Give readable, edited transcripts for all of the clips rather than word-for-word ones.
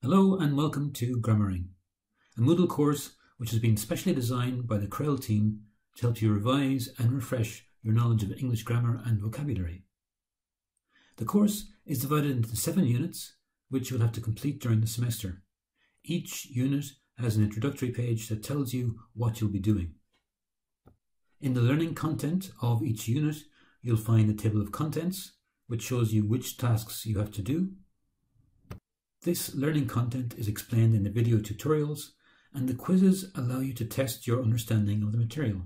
Hello and welcome to Grammaring, a Moodle course which has been specially designed by the Crel team to help you revise and refresh your knowledge of English grammar and vocabulary. The course is divided into 7 units which you will have to complete during the semester. Each unit has an introductory page that tells you what you'll be doing. In the learning content of each unit, you'll find a table of contents which shows you which tasks you have to do. This learning content is explained in the video tutorials, and the quizzes allow you to test your understanding of the material.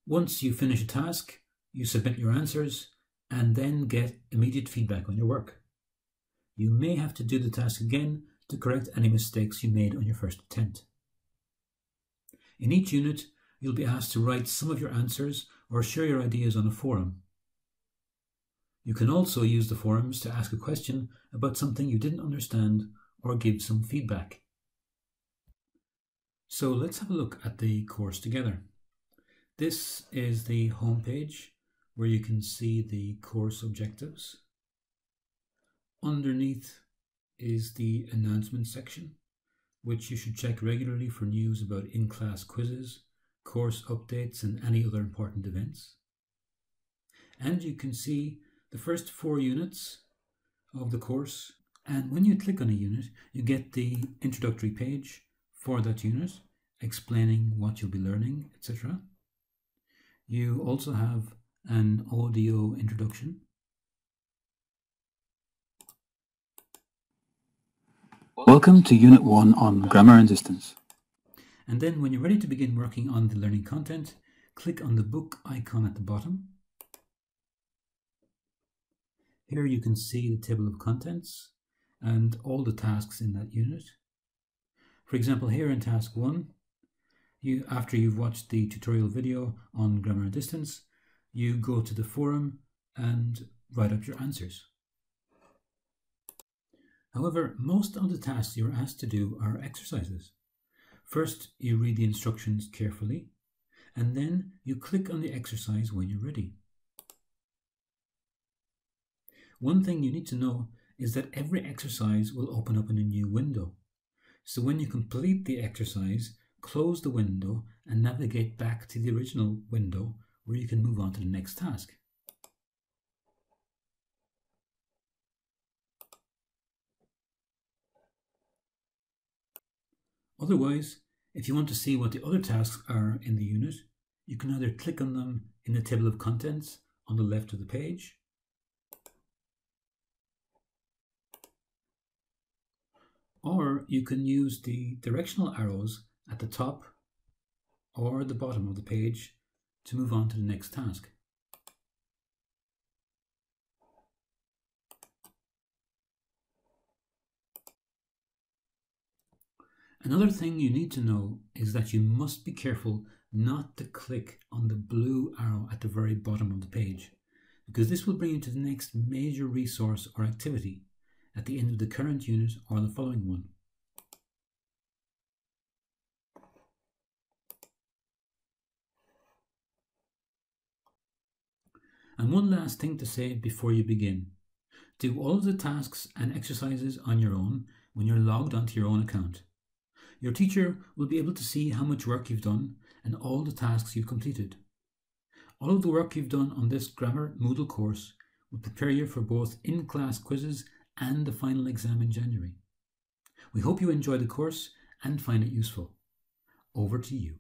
Once you finish a task, you submit your answers and then get immediate feedback on your work. You may have to do the task again to correct any mistakes you made on your first attempt. In each unit, you'll be asked to write some of your answers or share your ideas on a forum. You can also use the forums to ask a question about something you didn't understand or give some feedback. So let's have a look at the course together. This is the home page where you can see the course objectives. Underneath is the announcement section, which you should check regularly for news about in-class quizzes, course updates and any other important events. And you can see the first 4 units of the course, and when you click on a unit you get the introductory page for that unit explaining what you'll be learning, etc. You also have an audio introduction. Welcome to Unit 1 on Grammar and Distance. And then when you're ready to begin working on the learning content, click on the book icon at the bottom. Here you can see the table of contents and all the tasks in that unit. For example, here in task 1, after you've watched the tutorial video on grammar and distance, you go to the forum and write up your answers. However, most of the tasks you're asked to do are exercises. First, you read the instructions carefully, and then you click on the exercise when you're ready. One thing you need to know is that every exercise will open up in a new window. So when you complete the exercise, close the window and navigate back to the original window where you can move on to the next task. Otherwise, if you want to see what the other tasks are in the unit, you can either click on them in the table of contents on the left of the page, or you can use the directional arrows at the top or the bottom of the page to move on to the next task. Another thing you need to know is that you must be careful not to click on the blue arrow at the very bottom of the page, because this will bring you to the next major resource or activity at the end of the current unit or the following one. And one last thing to say before you begin. Do all of the tasks and exercises on your own when you're logged onto your own account. Your teacher will be able to see how much work you've done and all the tasks you've completed. All of the work you've done on this Grammar Moodle course will prepare you for both in-class quizzes and the final exam in January. We hope you enjoy the course and find it useful. Over to you.